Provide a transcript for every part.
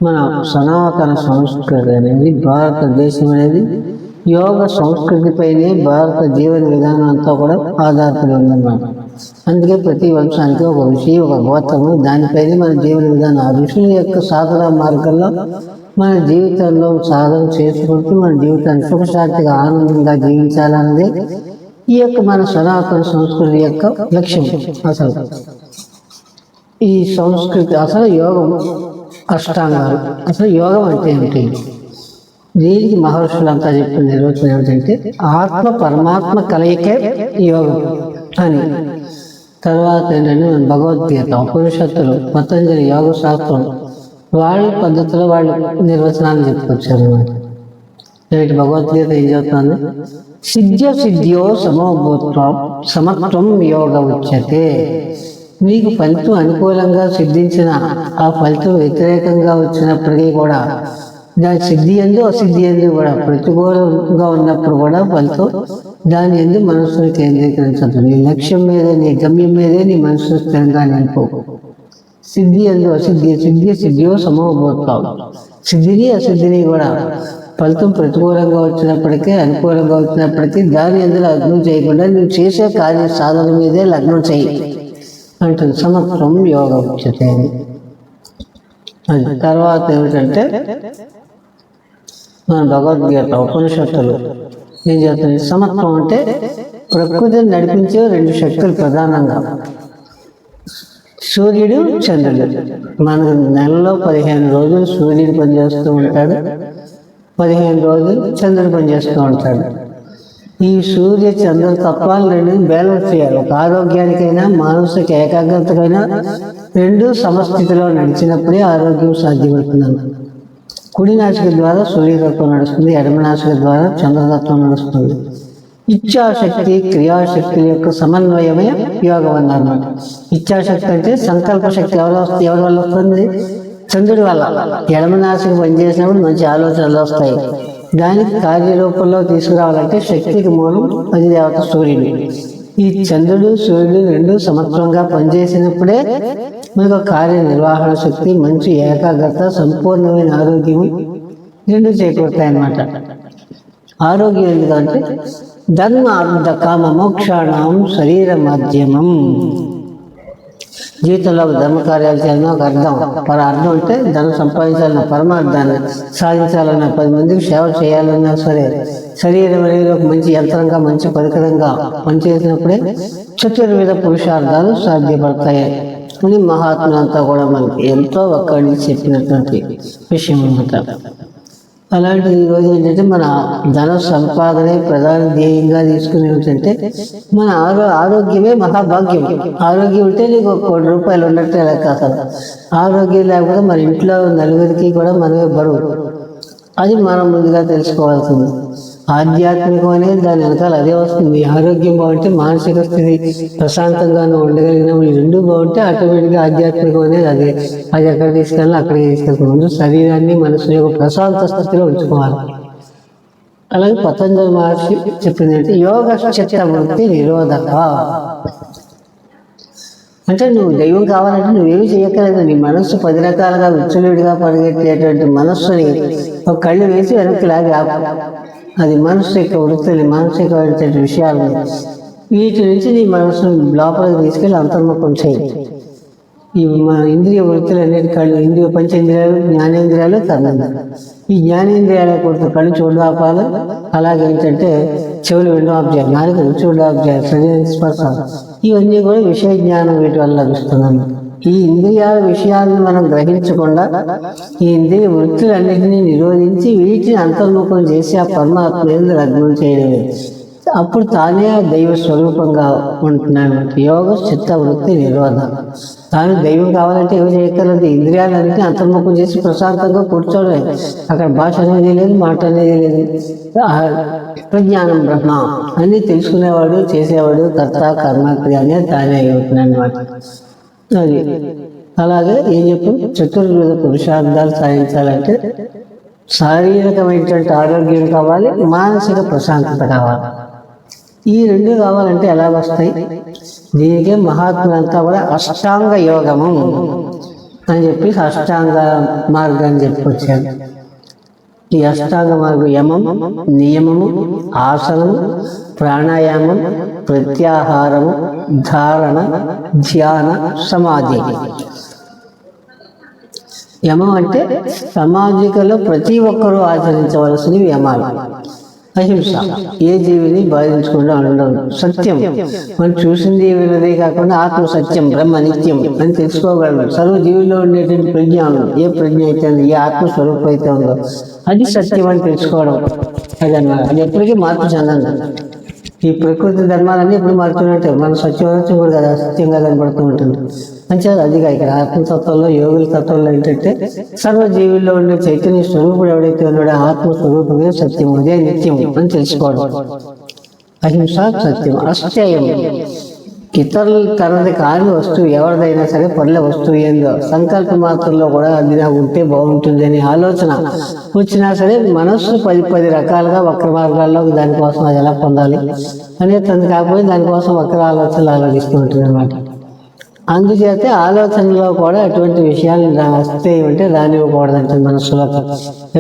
మన సనాతన సంస్కృతి అనేది, భారతదేశం అనేది యోగ సంస్కృతిపైనే భారత జీవన విధానం అంతా కూడా ఆధారపడి ఉందన్నమాట. అందుకే ప్రతి వంశానికి ఒక ఋషి, ఒక గోత్రము, దానిపైనే మన జీవన విధానం. ఆ ఋషుల యొక్క సాధన మార్గంలో మన జీవితంలో సాధన చేసుకుంటూ మన జీవితాన్ని సుఖశాంతిగా ఆనందంగా జీవించాలన్నది ఈ యొక్క మన సనాతన సంస్కృతి యొక్క లక్ష్యం. ఈ సంస్కృతి అసలు యోగం అష్టాంగాలు. అసలు యోగం అంటే ఏమిటి? దీనికి మహర్షులంతా చెప్పిన నిర్వచనం ఏమిటంటే ఆత్మ పరమాత్మ కలయికే యోగం అని. తర్వాత ఏంటంటే భగవద్గీత, ఉపనిషత్తులు, పతంజలి యోగ శాస్త్రం వాళ్ళ పద్ధతిలో వాళ్ళు నిర్వచనాన్ని చెప్పుకొచ్చారు అన్నమాట. నేటి భగవద్గీత ఏం చెప్తుంది? సిద్ధ్యో సమభూత్వం సమత్వం యోగ ఉచ్యతే. నీకు ఫలితం అనుకూలంగా సిద్ధించిన, ఆ ఫలితం వ్యతిరేకంగా వచ్చినప్పటికీ కూడా, దాని సిద్ధి ఎందు అసిద్ధి ఎందు కూడా, ప్రతికూలంగా ఉన్నప్పుడు కూడా ఫలితం దాని ఎందు మనస్సును కేంద్రీకరించదు. నీ లక్ష్యం మీదే, నీ గమ్యం మీదే నీ మనస్సును స్థిరంగా నింపు. సిద్ధి ఎందు అసిద్ధి, సిద్ధ్యో సమభూత్వం. సిద్ధిని అసిద్ధిని కూడా, ఫలితం ప్రతికూలంగా వచ్చినప్పటికీ అనుకూలంగా వచ్చినప్పటికీ దాని ఎందులో లగ్నం చేయకుండా నువ్వు చేసే కార్య సాధన మీదే లగ్నం చేయి అంటుంది. సమత్వం యోగ ఉచ్యతే. అది తర్వాత ఏమిటంటే మన భగవద్గీత, ఉపనిషత్తులు ఏం చేస్తుంది? సమత్వం అంటే ప్రకృతిని నడిపించే రెండు శక్తులు ప్రధానంగా సూర్యుడు, చంద్రుడు. మనకు నెలలో 15 రోజులు సూర్యుడు పనిచేస్తూ ఉంటాడు, 15 రోజులు చంద్రుడు పనిచేస్తూ ఉంటాడు. ఈ సూర్య చంద్ర తత్వాలు రెండు బ్యాలెన్స్ చేయాలి. ఒక ఆరోగ్యానికైనా మానసిక ఏకాగ్రతకైనా రెండు సమస్థితిలో నడిచినప్పుడే ఆరోగ్యం సాధ్యపడుతున్నాను. కుడి నాసిక ద్వారా సూర్యతత్వం నడుస్తుంది, ఎడమ నాసిక ద్వారా చంద్రతత్వం నడుస్తుంది. ఇచ్ఛాశక్తి, క్రియాశక్తుల యొక్క సమన్వయమే యోగం అన్నమాట. ఇచ్ఛాశక్తి అంటే సంకల్ప శక్తి. ఎవరి వల్ల వస్తుంది? చంద్రుడి వల్ల. ఎడమ నాసిక పనిచేసినప్పుడు మంచి ఆలోచనలు వస్తాయి. దానికి కార్యరూపంలో తీసుకురావాలంటే శక్తికి మూలం అది దేవత సూర్యుడు. ఈ చంద్రుడు, సూర్యుడు రెండు సమత్వంగా పనిచేసినప్పుడే మనకు కార్యనిర్వహణ శక్తి, మంచి ఏకాగ్రత, సంపూర్ణమైన ఆరోగ్యం రెండు చేకూరుతాయన్నమాట. ఆరోగ్యం ఎందుకంటే ధర్మ అర్థ కామ మోక్షాణం శరీర మాధ్యమం. జీవితంలో ధర్మ కార్యాలు చేయాలన్నా ఒక అర్థం. అర్థం అంటే ధనం సంపాదించాలన్న పరమార్థాన్ని సాధించాలన్నా, 10 మందికి సేవ చేయాలన్నా సరే, శరీరం అనేది ఒక మంచి యంత్రంగా, మంచి పరికరంగా పనిచేసినప్పుడే చతుర్విధ పురుషార్థాలు సాధ్యపడతాయి అని మహాత్ములంతా కూడా మనకి ఎంతో ఒక్కడి చెప్పినటువంటి విషయం అన్నమాట. అలాంటి ఈరోజు ఏంటంటే మన ధన సంపాదనే ప్రధాన ధ్యేయంగా తీసుకుని ఏమిటంటే మన ఆరోగ్యమే మహాభాగ్యం. ఆరోగ్యం ఉంటే నీకు 1 కోటి రూపాయలు ఉన్నట్టే లెక్క. అసలు ఆరోగ్యం లేకపోతే మన ఇంట్లో నలుగురికి కూడా మనమే బరువు. అది మనం ముందుగా తెలుసుకోవాల్సింది. ఆధ్యాత్మికం అనేది దాని వెనకాల అదే వస్తుంది. ఆరోగ్యం బాగుంటే మానసిక స్థితి ప్రశాంతంగానూ ఉండగలిగిన ఈ రెండు బాగుంటే ఆటోమేటిక్గా ఆధ్యాత్మికం అనేది అది ఎక్కడ తీసుకెళ్ళాలి అక్కడికి తీసుకెళ్తాం. ముందు శరీరాన్ని, మనసుని ఒక ప్రశాంత స్థితిలో ఉంచుకోవాలి. అలాగే పతంజలి మహర్షి చెప్పింది ఏంటి? యోగ చిత్తవృత్తి నిరోధక. అంటే నువ్వు దైవం కావాలంటే నువ్వేమి చేయక్కర్లేదు. నీ మనస్సు 10 రకాలుగా విచ్చలుడిగా పరిగెట్టేటువంటి మనస్సుని ఒక కళ్ళు వేసి వెనక్కి లాగి అది మనస్సు యొక్క వృత్తులు, మానసికమైన విషయాలు. వీటి నుంచి నీ మనసును లోపలికి తీసుకెళ్ళి అంతర్ముఖం చేయి. ఈ మన ఇంద్రియ వృత్తులు అనేది కళ్ళు, ఇంద్రియ పంచేంద్రియాలు, జ్ఞానేంద్రియాలు, కర్మేంద్రియాలు. ఈ జ్ఞానేంద్రియాల కొడుతు కళ్ళు చూడడం ఆపాలి. అలాగే ఏంటంటే చెవులు వినడం ఆఫ్ చేయాలి, నాలుగు రుచి చూడడం ఆఫ్ చేయాలి, శరీరం స్పర్శ, ఇవన్నీ కూడా విషయ జ్ఞానం వీటి వల్ల లభిస్తున్నాను. ఈ ఇంద్రియాల విషయాలను మనం గ్రహించకుండా ఈ ఇంద్రియ వృత్తులన్నింటినీ నిరోధించి వీటిని అంతర్ముఖం చేసి ఆ పరమాత్మ లగ్నం చేయడమే. అప్పుడు తానే దైవ స్వరూపంగా ఉంటున్నాడు. యోగ చిత్త వృత్తి నిరోధ. తాను దైవం కావాలంటే ఏమి చేయగలదు? ఇంద్రియాలన్నింటినీ అంతర్ముఖం చేసి ప్రశాంతంగా కూర్చోలేదు. అక్కడ భాష అనేది లేదు, మాట అనేది లేదు. ప్రజ్ఞానం బ్రహ్మ అన్నీ తెలుసుకునేవాడు, చేసేవాడు, కర్త కర్మక్రియ అనేది తానే అవుతున్నాడు అన్నమాట. అది అలాగే ఏం చెప్పు, చతుర్విధ పురుషార్థాలు సాధించాలంటే శారీరకమైనటువంటి ఆరోగ్యం కావాలి, మానసిక ప్రశాంతత కావాలి. ఈ రెండు కావాలంటే ఎలా వస్తాయి? దీనికే మహాత్ములంతా కూడా అష్టాంగ యోగము అని చెప్పి అష్టాంగ మార్గాన్ని చెప్పుకొచ్చారు. ఈ అష్టాంగ మార్గం యమం, నియమము, ఆసనము, ప్రాణాయామం, ప్రత్యాహారము, ధారణ, ధ్యాన, సమాధి. యమం అంటే సమాజికలో ప్రతి ఒక్కరూ ఆచరించవలసినవి యమాలు. అహింస, ఏ జీవిని బాధించకుండా ఉండడం. సత్యం, మనం చూసింది విన్నదే కాకుండా ఆత్మ సత్యం, బ్రహ్మ నిత్యం అని తెలుసుకోగలరు. సర్వ జీవుల్లో ఉండేటువంటి ప్రజ్ఞానం, ఏ ప్రజ్ఞ అయితే ఏ ఆత్మస్వరూపం అయితే ఉందో అది సత్యం అని తెలుసుకోవడం. అదన్నమాట. అది ఎప్పటికీ మార్పు చెందండి. ఈ ప్రకృతి ధర్మాలన్నీ ఎప్పుడు మారుతుంటాయి. మన సత్యవరత్వం కూడా కదా సత్యంగా కనబడుతూ ఉంటుంది. మంచిగా అదిగా ఇక్కడ ఆత్మతత్వంలో, యోగుల తత్వంలో ఏంటంటే సర్వజీవుల్లో ఉండే చైతన్య స్వరూపుడు ఎవడైతే ఉన్నాడో ఆత్మస్వరూపమే సత్యం, అదే నిత్యం అని తెలుసుకోవడం. అహింస సత్యం. అస్థేయం, ఇతరులు తనది కాని వస్తువు ఎవరిదైనా సరే పనుల వస్తువు ఏందో సంకల్ప మాత్రంలో కూడా అది నాకు ఉంటే బాగుంటుంది అనే ఆలోచన వచ్చినా సరే మనస్సు 10 రకాలుగా వక్ర మార్గాల్లో దానికోసం అది ఎలా పొందాలి అనేది తనది కాకపోతే దానికోసం వక్ర ఆలోచనలు ఆలోచిస్తూ ఉంటుంది అన్నమాట. అందుచేత ఆలోచనలో కూడా అటువంటి విషయాలు అస్థేయం అంటే రానివ్వకూడదంటుంది. మనస్సులో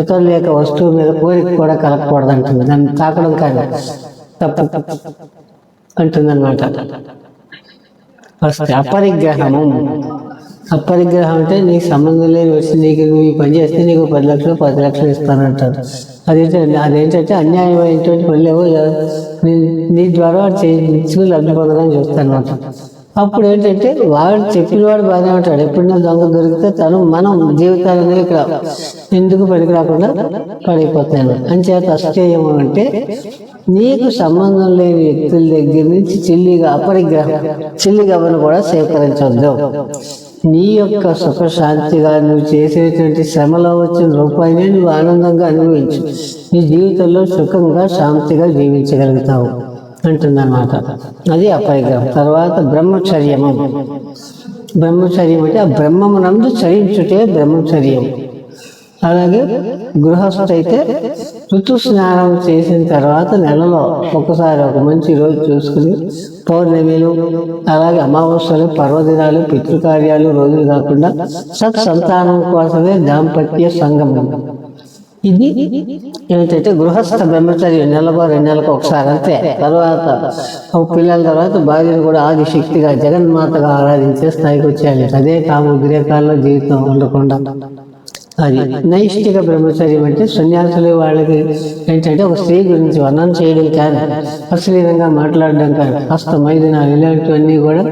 ఇతరుల యొక్క వస్తువు మీద కోరిక కూడా కలగకూడదంటుంది. దాన్ని తాకడం కానీ తప్పు అంటుందన్నమాట. వస్తే అపరిగ్రహము. అపరిగ్రహం అంటే నీకు సంబంధం లేని వచ్చి నీకు నువ్వు ఈ పని చేస్తే నీకు 10 లక్షలు 10 లక్షలు ఇస్తానంటారు. అదేంటంటే అన్యాయమైనటువంటి పనులేవో నీ ద్వారా వాడు చేయించుకుని లబ్ధి పొందడానికి చూస్తానమాట. అప్పుడు ఏంటంటే వాడు చెప్పిన వాడు బాగానే ఉంటాడు. ఎప్పుడైనా దొంగ దొరికితే మనం జీవితాలనే ఇక్కడ ఎందుకు పనికి రాకుండా పడిపోతాను. అంచేత అస్థేయం అంటే నీకు సంబంధం లేని వ్యక్తుల దగ్గర నుంచి అపరిగ్రహం, చిల్లిగవ్వను కూడా సేకరించవద్దు. నీ యొక్క సుఖశాంతిగా నువ్వు చేసేటువంటి శ్రమలో వచ్చిన రూపాయినే నువ్వు ఆనందంగా అనుభవించు. నీ జీవితంలో సుఖంగా శాంతిగా జీవించగలుగుతావు అంటుందన్నమాట. అది అపరిగ్రహం. తర్వాత బ్రహ్మచర్యము. బ్రహ్మచర్యం అంటే ఆ బ్రహ్మమునందు చరించుటే బ్రహ్మచర్యం. అలాగే గృహస్థైతే ఋతు స్నానం చేసిన తర్వాత నెలలో ఒకసారి ఒక మంచి రోజు చూసుకుని పౌర్ణమిలు, అలాగే అమావాస్యలు, పర్వదినాలు, పితృకార్యాలు రోజులు కాకుండా సత్సంతానం కోసమే దాంపత్య సంగమం. ఇది ఏంటంటే గృహస్థ బ్రహ్మచర్యం. 2 నెలలకు ఒకసారి అంతే. తర్వాత పిల్లల తర్వాత భార్యను కూడా ఆది శక్తిగా జగన్మాతగా ఆరాధించే స్థాయికి వచ్చేయాలి. అదే ఉద్రేకాల్లో జీవితం ఉండకుండా. అది నైష్టిక బ్రహ్మచర్యం అంటే సన్యాసులు వాళ్ళకి ఏంటంటే ఒక స్త్రీ గురించి వర్ణన చేయడం కానీ, అశ్లీలంగా మాట్లాడడం కానీ, మైదనాలు ఇలాంటివన్నీ కూడా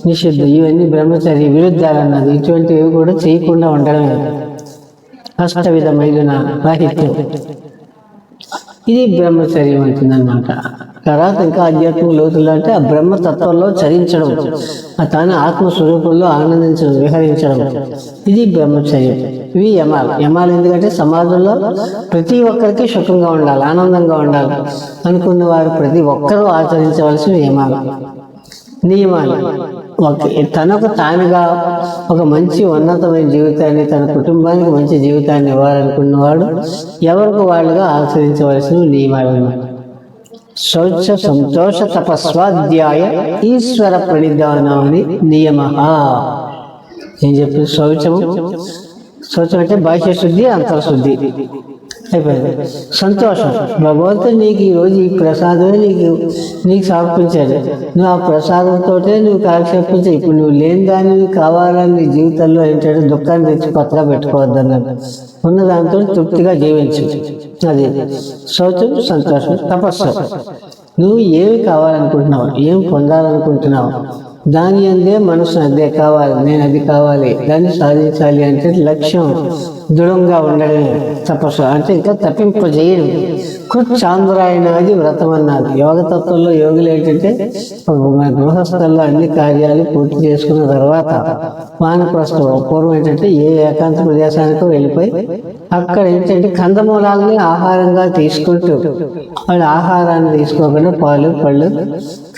నిషిద్ధం. ఇవన్నీ బ్రహ్మచర్య విరుద్ధాలన్నది. ఇటువంటివి కూడా చేయకుండా ఉండడమే అష్టవిధ మైదున రాహిత్యం. ఇది బ్రహ్మచర్యం అంటుందన్నమాట. తర్వాత ఇంకా ఆధ్యాత్మిక లోతులు అంటే ఆ బ్రహ్మతత్వంలో చరించడం, తాను ఆత్మస్వరూపంలో ఆనందించడం, విహరించడం. ఇది బ్రహ్మచర్యం. ఇవి యమాలు ఎందుకంటే సమాజంలో ప్రతి ఒక్కరికి సుఖంగా ఉండాలి, ఆనందంగా ఉండాలి అనుకున్న వారు ప్రతి ఒక్కరూ ఆచరించవలసిన నియమాలు. తనకు తానుగా ఒక మంచి ఉన్నతమైన జీవితాన్ని, తన కుటుంబానికి మంచి జీవితాన్ని ఇవ్వాలనుకున్నవాడు ఎవరికి వాళ్ళుగా ఆచరించవలసిన నియమాలు. శౌచ సంతోష తపస్వాధ్యాయ ఈశ్వర ప్రణిధానాన్ని నియమ. ఏం చెప్పి శౌచం అంటే బాహ్య శుద్ధి, అంతర్శుద్ధి అయిపోయింది. సంతోషం, భగవంతుడు నీకు ఈరోజు ఈ ప్రసాదమే నీకు సమర్పించాడు. నువ్వు ఆ ప్రసాదంతో నువ్వు కాలక్షేపించే. ఇప్పుడు నువ్వు లేని దాన్ని కావాలని నీ జీవితంలో ఏంటంటే దుఃఖాన్ని తెచ్చి కొత్తగా పెట్టుకోవద్దన్నాడు. ఉన్న దాంతో తృప్తిగా జీవించు. అది శౌచం, సంతోషం. తపస్సు, నువ్వు ఏమి కావాలనుకుంటున్నావు, ఏం పొందాలనుకుంటున్నావు, దాని అందే మనసు అదే కావాలి, నేను అది కావాలి, దాన్ని సాధించాలి అంటే లక్ష్యం దృఢంగా ఉండడమే తపస్సు. అంటే ఇంకా తప్పింపజేయడం. చాంద్రాయణాది వ్రతం అన్నారు. యోగతత్వంలో యోగులు ఏంటంటే గృహస్థల్లో అన్ని కార్యాలు పూర్తి చేసుకున్న తర్వాత వానప్రస్థం పూర్వం ఏంటంటే ఏ ఏకాంత ప్రదేశానికో వెళ్ళిపోయి అక్కడ ఏంటంటే కందమూలాలని ఆహారంగా తీసుకుంటూ, వాళ్ళు ఆహారాన్ని తీసుకోకుండా పాలు, పళ్ళు,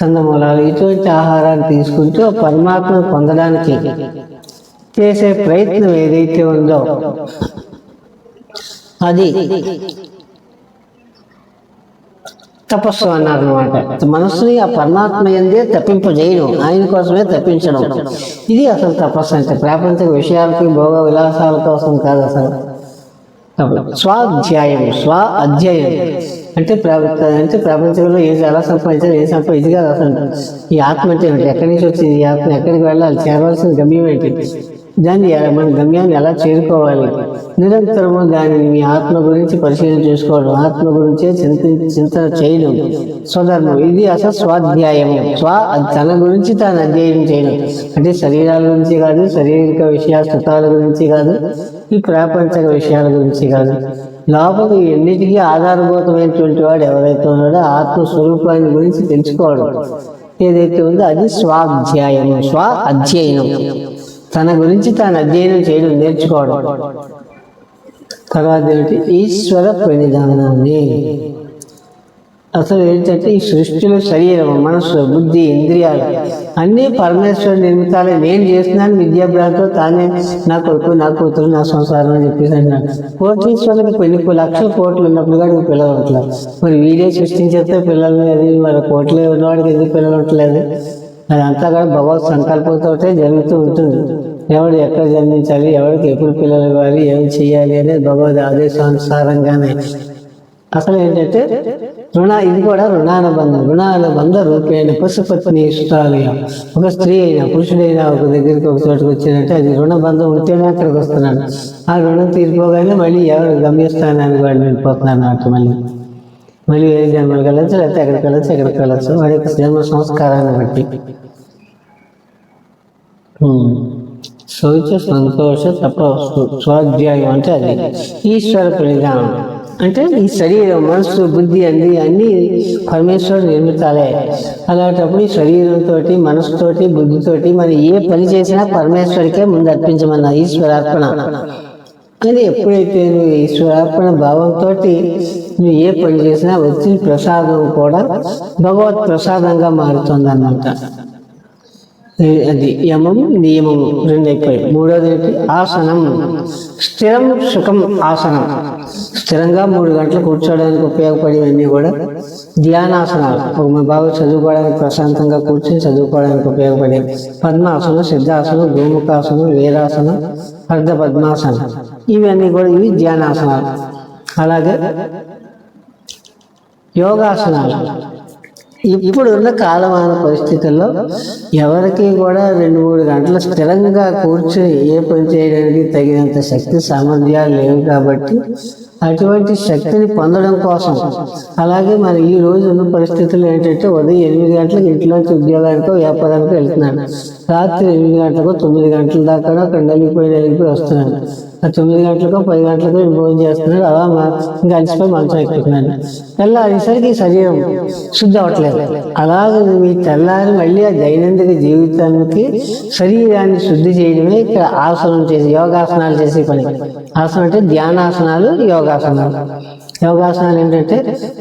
కందమూలాలు ఇటువంటి ఆహారాన్ని తీసుకుంటూ పరమాత్మను పొందడానికి చేసే ప్రయత్నం ఏదైతే ఉందో తపస్సు అన్నారు అనమాట. మనస్సుని ఆ పరమాత్మ యందే తప్పింపజేయడం, ఆయన కోసమే తప్పించడం. ఇది అసలు తపస్సు అంటే. ప్రాపంచిక విషయాలకి భోగ విలాసాల కోసం కాదు అసలు. స్వాధ్యాయం, స్వ అధ్యాయం అంటే ప్రపంచంలో ఏం ఎలా సంపాదించాలి, ఏం ఇది కాదు అసలు. ఈ ఆత్మ అంటే ఏంటి, ఎక్కడి నుంచి వచ్చింది ఈ ఆత్మ, ఎక్కడికి వెళ్ళాలి, చేరవలసిన గమ్యం ఏంటి, దాన్ని మన గమ్యాన్ని ఎలా చేరుకోవాలి, నిరంతరము దానిని మీ ఆత్మ గురించి పరిశీలన చేసుకోవడం, ఆత్మ గురించే చింతన చేయడం స్వధర్మం. ఇది అసలు స్వాధ్యాయము. తన గురించి తాను అధ్యయనం చేయడం అంటే శరీరాల గురించి కాదు, శారీరక విషయాల సుఖాల గురించి కాదు, ఈ ప్రాపంచిక విషయాల గురించి కాదు. లోపల ఎన్నిటికీ ఆధారభూతమైనటువంటి వాడు ఎవరైతే ఉన్నాడో ఆత్మస్వరూపాన్ని గురించి తెలుసుకోవడం ఏదైతే ఉందో అది స్వాధ్యాయము, స్వ అధ్యయనం. తన గురించి తాను అధ్యయనం చేయడం, నేర్చుకోవడం. తర్వాత ఏమిటి, ఈశ్వర ప్రణిధానాన్ని. అసలు ఏంటంటే ఈ సృష్టిలో శరీరం, మనస్సు, బుద్ధి, ఇంద్రియాలు అన్నీ పరమేశ్వరుడు నిర్మితాలే. నేను చేస్తున్నాను విద్యాభ్యాసంతో, తానే నా కొడుకు, నా కూతురు, నా సంసారం అని చెప్పేసి అన్నాడు. కోటీశ్వరులకు కొన్ని లక్షల కోట్లు ఉన్నప్పుడు కూడా పిల్లలు ఉంటలేదు. మరి వీడే సృష్టించేస్తే పిల్లలు, అది మరి కోట్లు ఉన్నవాడికి ఎందుకు పిల్లలు ఉంటలేదు? అదంతా కూడా భగవత్ సంకల్పంతో జరుగుతూ ఉంటుంది. ఎవడు ఎక్కడ జన్మించాలి, ఎవరికి ఎప్పుడు పిల్లలు ఇవ్వాలి, ఏమి చేయాలి అనేది భగవద్ ఆదేశానుసారంగానే. అసలు ఏంటంటే ఇది కూడా రుణానుబంధ రూపేణ పశుపత్ని ఇష్టాలయ. ఒక స్త్రీ అయినా పురుషుడైనా ఒక దగ్గరికి ఒక చోటుకు వచ్చిందంటే అది రుణబంధం ఉంటేనే అక్కడికి వస్తున్నాడు. ఆ రుణం తీరిపోగానే మళ్ళీ ఎవరు గమ్యస్థానానికి వాడు వెళ్ళిపోతున్నాను అన్నట్టు. మళ్ళీ వేరే జన్మలకు వెళ్ళచ్చు, లేకపోతే ఎక్కడికి వెళ్ళచ్చు వాడి యొక్క జన్మ సంస్కారాన్ని బట్టి. శౌచ సంతోష తపస్సు స్వాధ్యాయం అంటే అది ఈశ్వర ప్రణిధానం. అంటే ఈ శరీరం, మనస్సు, బుద్ధి అన్నీ పరమేశ్వరుడు నిర్మితాలే. అలాంటప్పుడు ఈ శరీరంతో, మనసుతోటి, బుద్ధితోటి మనం ఏ పని చేసినా పరమేశ్వరికే ముందు అర్పించమన్న ఈశ్వరార్పణ. అది ఎప్పుడైతే నువ్వు ఈశ్వరార్పణ భావంతో నువ్వు ఏ పని చేసినా వచ్చిన ప్రసాదం కూడా భగవత్ ప్రసాదంగా మారుతుంది అన్నమాట. అది యమం నియమము రెండు అయిపోయి. మూడోది ఆసనం, స్థిరం సుఖం ఆసనం. స్థిరంగా 3 గంటలు కూర్చోవడానికి ఉపయోగపడేవన్నీ కూడా ధ్యానాసనాలు. బాగా చదువుకోవడానికి, ప్రశాంతంగా కూర్చొని చదువుకోవడానికి ఉపయోగపడే పద్మాసనం, సిద్ధాసనం, గోముఖాసనం, వీరాసనం, అర్ధ పద్మాసనం, ఇవన్నీ కూడా ఇవి ధ్యానాసనాలు. అలాగే యోగాసనాలు. ఇప్పుడున్న కాలమాన పరిస్థితుల్లో ఎవరికి కూడా 2-3 గంటలు స్థిరంగా కూర్చొని ఏ పని చేయడానికి తగినంత శక్తి సామర్థ్యాలు లేవు. కాబట్టి అటువంటి శక్తిని పొందడం కోసం, అలాగే మరి ఈ రోజు ఉన్న పరిస్థితుల్లో ఏంటంటే ఉదయం 8 గంటలకు ఇంట్లోంచి ఉద్యోగానికో వ్యాపారానికో వెళ్తున్నాడు, రాత్రి 8 గంటలకో 9 గంటల దాకా అక్కడ నలిగిపోయి వస్తున్నాడు. 9 గంటలకో 10 గంటలకో భోజనం చేస్తున్నాడు. అలా ఇంకా అలసిపోయి మంచం ఎక్కుతున్నాడు. తెల్లారేసరికి శరీరం శుద్ధి అవ్వట్లేదు. అలాగే మీ తెల్లారి మళ్ళీ ఆ దైనందిక జీవితానికి శరీరాన్ని శుద్ధి చేయడమే ఇక్కడ ఆసనం చేసి, యోగాసనాలు చేసే పని. ఆసనం అంటే ధ్యానాసనాలు, యోగాసనాలు. యోగాసనాలు ఏంటంటే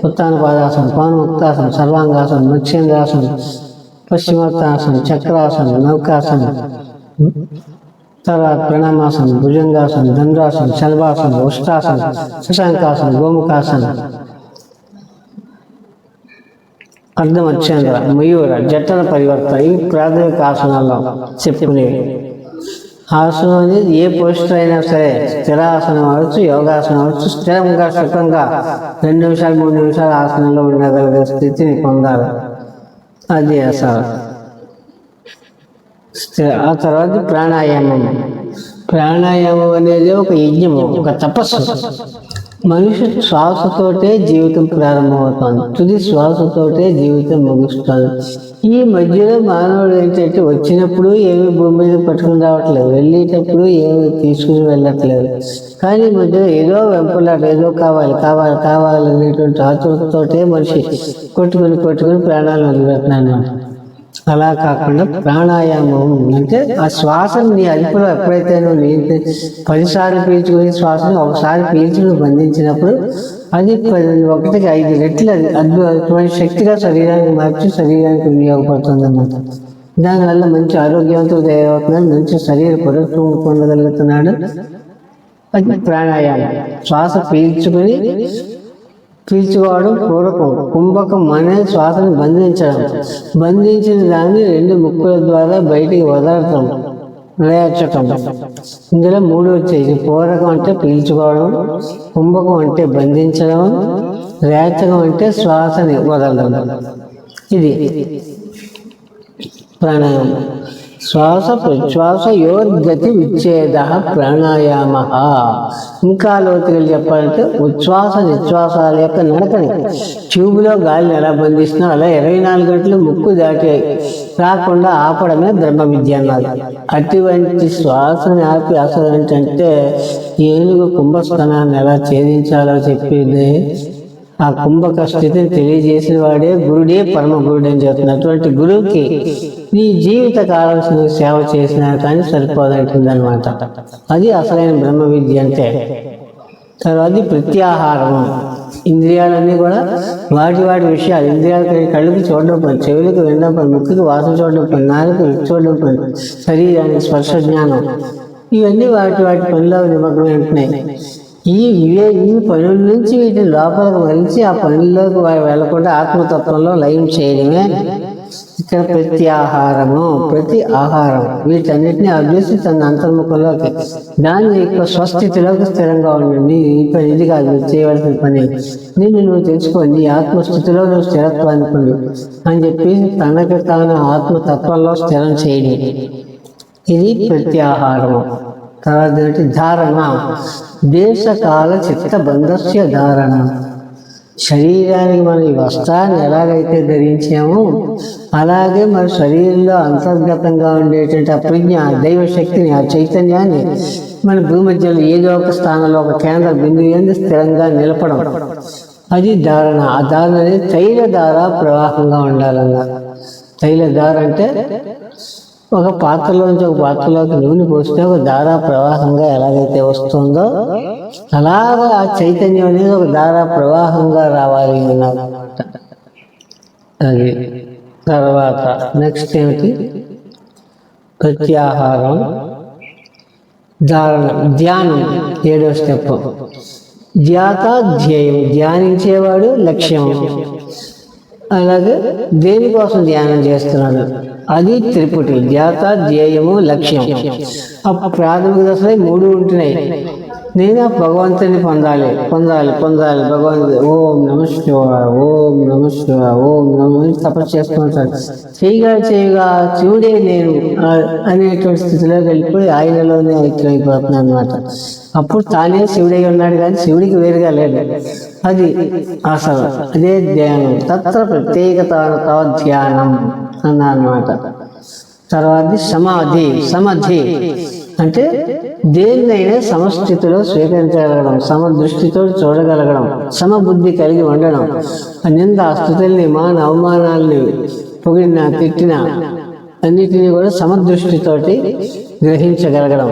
ఉత్తానపాదాసనం, పవనముక్తాసనం, సర్వాంగాసనం, మత్స్యేంద్రాసనం, పశ్చిమోత్తాసనం, చక్రాసనం, నౌకాసనం, తర్వాత ప్రణామాసనం, భుజంగాసనం, దండాసనం, శల్వాసనం, ఉష్టాసనం, శశాంకాసనం, గోముఖాసనం, అర్ధమత్స్యేంద్ర, మయూర, జట్టన పరివర్తన. ఇవి ప్రాథమిక ఆసనాల్లో చెప్పుకునేవి. ఆసనం అనేది ఏ పోస్టర్ అయినా సరే, స్థిరాసనం అవ్వచ్చు, యోగాసనం అవ్వచ్చు. స్థిరంగా సుఖంగా 2 నిమిషాలు 3 నిమిషాలు ఆసనంలో ఉండగలిగే స్థితిని పొందాలి. అది అసలు. ఆ తర్వాత ప్రాణాయామం. ప్రాణాయామం అనేది ఒక యజ్ఞము, ఒక తపస్సు. మనిషి శ్వాసతోటే జీవితం ప్రారంభమవుతుంది, తుది శ్వాసతోటే జీవితం ముగుస్తుంది. ఈ మధ్యలో మానవుడు ఏంటంటే వచ్చినప్పుడు ఏమి భూమి మీద పట్టుకుని రావట్లేదు, వెళ్ళేటప్పుడు ఏమి తీసుకుని వెళ్ళట్లేదు. కానీ మధ్యలో ఏదో వెంపలాట, ఏదో కావాలి అనేటువంటి ఆతృతతోటే మనిషి కొట్టుకుని ప్రాణాలు వదిలిపెట్టినాను. అలా కాకుండా ప్రాణాయామం అంటే ఆ శ్వాసను నీ అదుపులో ఎప్పుడైతే నువ్వు 10 సార్లు పీల్చుకుని శ్వాసను ఒకసారి పీల్చి నువ్వు బంధించినప్పుడు అది 1కి 5 రెట్లు అది అద్భుతమైన శక్తిగా శరీరానికి మార్చి శరీరానికి వినియోగపడుతుంది అన్నమాట. దానివల్ల మంచి ఆరోగ్యవంతులు తయారవుతున్నాడు, మంచి శరీర పరుత్వం పొందగలుగుతున్నాడు. అది ప్రాణాయామం. శ్వాస పీల్చుకుని పీల్చుకోవడం పూరకం. కుంభకం అనే శ్వాసను బంధించిన దాన్ని 2 ముక్కుల ద్వారా బయటికి వదలటం, లేచటం. ఇందులో 3 వచ్చేసి. పూరకం అంటే పీల్చుకోవడం, కుంభకం అంటే బంధించడం, రేచకం అంటే శ్వాసని వదలడం. ఇది ప్రాణాయామం. శ్వాస ప్రశ్వాస యోర్గతి విచ్ఛేద ప్రాణాయామ. ఇంకా లోతుగా చెప్పాలంటే ఉచ్ఛ్వాస నిశ్వాసాల యొక్క నడకని, ట్యూబ్లో గాలిని ఎలా బంధిస్తున్నా అలా 24 గంటలు ముక్కు దాటి రాకుండా ఆపడమే బ్రహ్మ విద్య అన్నారు. అటువంటి శ్వాసని ఆపి అసలు ఏంటంటే ఏనుగు కుంభస్థానాన్ని ఎలా ఛేదించాలో చెప్పేది. ఆ కుంభక స్థితిని తెలియజేసిన వాడే గురుడే పరమ గురుడు అని చెప్తున్నారు. అటువంటి గురువుకి నీ జీవిత కాలం సేవ చేసినా కానీ సరిపోదంటుంది అనమాట. అది అసలైన బ్రహ్మ విద్య అంటే. తర్వాత ప్రత్యాహారం. ఇంద్రియాలన్నీ కూడా వాటి విషయాలు. ఇంద్రియాలు కళ్ళకి చూడడం పని, చెవులకు వినడం పని, ముక్కుకి వాసన చూడడం పని, నాలుగు రుచి చూడడం పని, శరీరానికి స్పర్శ జ్ఞానం, ఇవన్నీ వాటి పనిలో నిమగ్నం ఉంటున్నాయి. ఈ పనుల నుంచి వీటిని లోపలికి మలిచి ఆ పనుల్లోకి వెళ్లకుండా ఆత్మతత్వంలో లయం చేయడమే ఇక్కడ ప్రత్యాహారము. ప్రతి ఆహారం వీటన్నిటిని అభ్యసి తన అంతర్ముఖంలోకి, దాన్ని ఎక్కువ స్వస్థితిలోకి స్థిరంగా ఉండండి. ఈ పని ఇది కాదు మీరు చేయవలసిన పని, నిన్ను నువ్వు తెలుసుకోండి, ఆత్మస్థితిలో నువ్వు స్థిరత్వాన్ని పొంది అని చెప్పి తనకు తాను ఆత్మతత్వంలో స్థిరం చేయడం. ఇది ప్రత్యాహారము. తర్వాత ధారణ. దేశకాల చిత్తబంధస్య ధారణ. శరీరానికి మనం ఈ వస్త్రాన్ని ఎలాగైతే ధరించామో అలాగే మన శరీరంలో అంతర్గతంగా ఉండేటువంటి ఆ ప్రజ్ఞ, దైవశక్తిని, ఆ చైతన్యాన్ని మన భూమధ్యలో ఏదో ఒక స్థానంలో ఒక కేంద్ర బిందువు స్థిరంగా నిలపడం, అది ధారణ. ఆ ధారణ అనేది తైలధార ప్రవాహంగా ఉండాలన్నారు. తైలధార అంటే ఒక పాత్రలోంచి ఒక పాత్రలోకి నూనె పోస్తే ఒక ధారా ప్రవాహంగా ఎలాగైతే వస్తుందో అలాగా ఆ చైతన్యం అనేది ఒక ధారా ప్రవాహంగా రావాలి అన్నమాట. అది తర్వాత నెక్స్ట్ ఏమిటి? ప్రత్యాహారం, ధారణ, ధ్యానం. 7వ స్టెప్. ధ్యాత ధ్యేయం. ధ్యానించేవాడు లక్ష్యం. అలాగే దేనికోసం ధ్యానం చేస్తున్నాడు అది త్రిపుటి. ధ్యాత ధ్యేయము లక్ష్యం. అప్పుడు ప్రాథమిక దశలో 3 ఉంటున్నాయి. నేను భగవంతుని పొందాలి భగవంతుడు. ఓం నమ శివాయ, ఓం నమ శివాయ, ఓం నమ తపస్సు చేసుకుంటాడు. చేయగా శివుడే నేను అనేటువంటి స్థితిలోకి వెళ్ళిపోయి ఆయనలోనే ఐక్యమైపోతున్నాను అనమాట. అప్పుడు తానే శివుడై ఉన్నాడు కానీ శివుడికి వేరుగా లేదు. అది అసలు అదే ధ్యానం. తత్ర ప్రత్యేకత ధ్యానం అన్నమాట. తర్వాత సమాధి అంటే దేన్నైనా సమస్థితిలో స్వీకరించగలగడం, సమదృష్టితో చూడగలగడం, సమబుద్ధి కలిగి ఉండడం, నింద స్తుతుల్ని, మాన అవమానాలని, పొగిడినా తిట్టినా అన్నిటినీ కూడా సమదృష్టితోటి గ్రహించగలగడం.